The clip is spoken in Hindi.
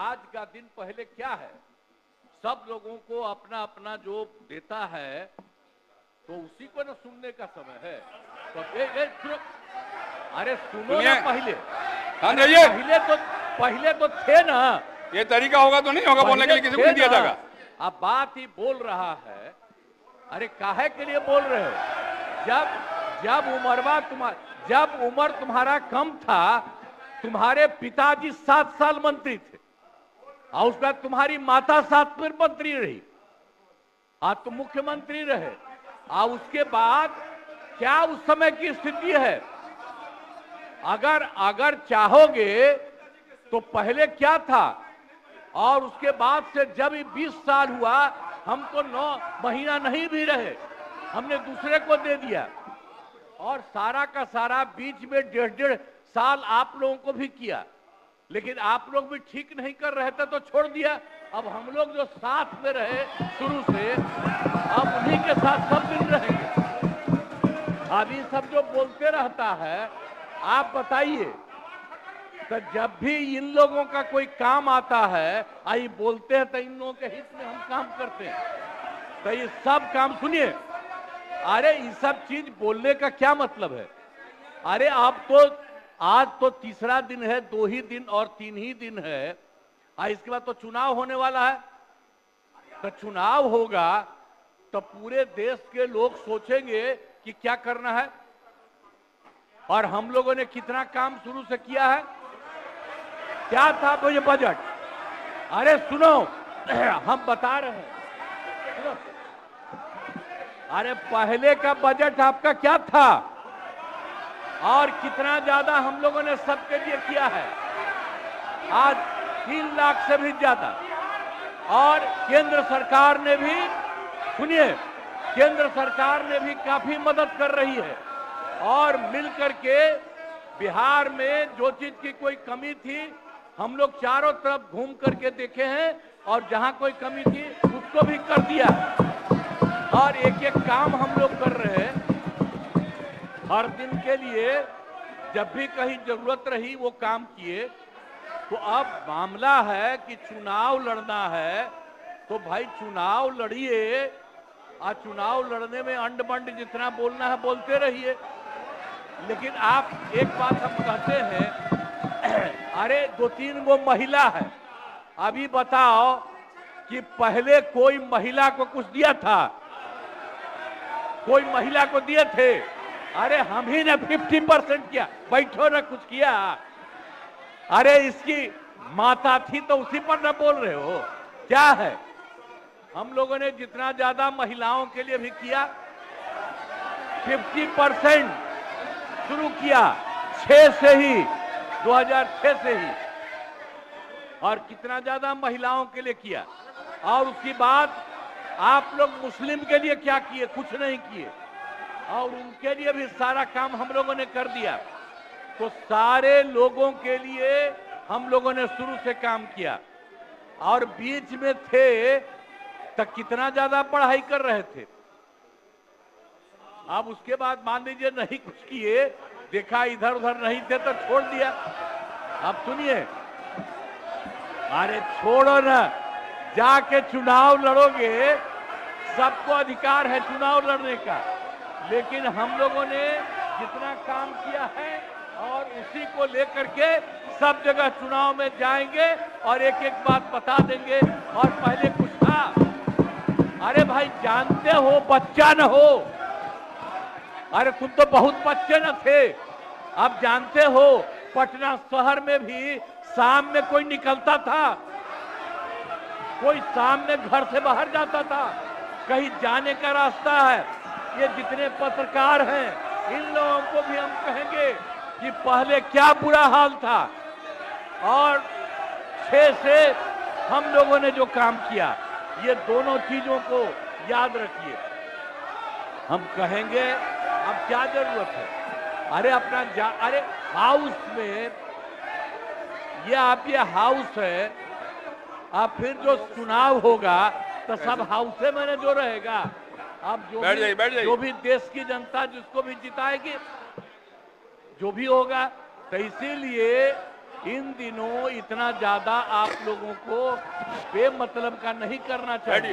आज का दिन पहले क्या है, सब लोगों को अपना अपना जो देता है तो उसी को ना सुनने का समय है। तो सुनो, अरे सुनो ना पहले। पहले तो थे ना। ये तरीका होगा तो नहीं होगा बोलने के लिए, किसी को नहीं दिया जाएगा। अब बात ही बोल रहा है। अरे काहे के लिए बोल रहे हो? जब उम्र तुम्हारा कम था, तुम्हारे पिताजी 7 साल मंत्री थे और उसके बाद तुम्हारी माता 7 फिर मंत्री रही, आज तुम मुख्यमंत्री रहे। और उसके बाद क्या उस समय की स्थिति है? अगर चाहोगे तो पहले क्या था और उसके बाद से जब 20 साल हुआ, हम तो 9 महीना नहीं भी रहे, हमने दूसरे को दे दिया। और सारा का सारा बीच में 1.5 साल आप लोगों को भी किया, लेकिन आप लोग भी ठीक नहीं कर रहे थे तो छोड़ दिया। अब हम लोग जो साथ में रहे शुरू से, अब उन्हीं के साथ सब दिन रहेंगे। अभी सब जो बोलते रहता है, आप बताइए, तो जब भी इन लोगों का कोई काम आता है, आई बोलते हैं तो इन लोगों के हित में हम काम करते हैं। तो ये सब काम सुनिए, अरे ये सब चीज बोलने का क्या मतलब है? अरे आप तो आज तो तीसरा दिन है, 2 ही दिन और 3 ही दिन है, इसके बाद तो चुनाव होने वाला है। तो चुनाव होगा तो पूरे देश के लोग सोचेंगे कि क्या करना है, और हम लोगों ने कितना काम शुरू से किया है। क्या था तो ये बजट? अरे सुनो, हम बता रहे हैं, सुनो। अरे पहले का बजट आपका क्या था और कितना ज्यादा हम लोगों ने सबके लिए किया है? आज 3 लाख से भी ज्यादा। और केंद्र सरकार ने भी, सुनिए, केंद्र सरकार ने भी काफी मदद कर रही है। और मिलकर के बिहार में जो चीज की कोई कमी थी, हम लोग चारों तरफ घूम करके देखे हैं, और जहां कोई कमी थी उसको भी कर दिया। और एक एक काम हम लोग कर रहे हैं हर दिन के लिए। जब भी कहीं जरूरत रही वो काम किए। तो अब मामला है कि चुनाव लड़ना है, तो भाई चुनाव लड़िए, और चुनाव लड़ने में अंड बंड जितना बोलना है बोलते रहिए। लेकिन आप एक बात हम कहते हैं, अरे 2-3 वो महिला है, अभी बताओ कि पहले कोई महिला को कुछ दिया था? कोई महिला को दिए थे? अरे हम ही ने 50% किया, बैठो ना कुछ किया। अरे इसकी माता थी तो उसी पर ना बोल रहे हो? क्या है? हम लोगों ने जितना ज्यादा महिलाओं के लिए भी किया, 50% शुरू किया 6 से ही, 2006 से ही। और कितना ज्यादा महिलाओं के लिए किया। और उसके बाद आप लोग मुस्लिम के लिए क्या किए? कुछ नहीं किए। और उनके लिए भी सारा काम हम लोगों ने कर दिया। तो सारे लोगों के लिए हम लोगों ने शुरू से काम किया। और बीच में थे तो कितना ज्यादा पढ़ाई कर रहे थे। अब उसके बाद मान लीजिए नहीं कुछ किए, देखा इधर उधर नहीं थे तो छोड़ दिया। अब सुनिए, अरे छोड़ो ना, जाके चुनाव लड़ोगे, सबको अधिकार है चुनाव लड़ने का। लेकिन हम लोगों ने जितना काम किया है और उसी को लेकर के सब जगह चुनाव में जाएंगे और एक एक बात बता देंगे। और पहले कुछ था, अरे भाई जानते हो, बच्चा न हो, अरे तुम तो बहुत बच्चे न थे। अब जानते हो पटना शहर में भी शाम में कोई निकलता था? कोई शाम में घर से बाहर जाता था? कहीं जाने का रास्ता है? ये जितने पत्रकार हैं, इन लोगों को भी हम कहेंगे कि पहले क्या बुरा हाल था। और 6 से हम लोगों ने जो काम किया, ये दोनों चीजों को याद रखिए। हम कहेंगे अब क्या जरूरत है? अरे अरे हाउस में, ये हाउस है, अब फिर जो चुनाव होगा तो सब हाउस में जो रहेगा। अब जो भी देश की जनता जिसको भी जिताएगी, जो भी होगा। तो इसीलिए इन दिनों इतना ज्यादा आप लोगों को बेमतलब का नहीं करना चाहिए।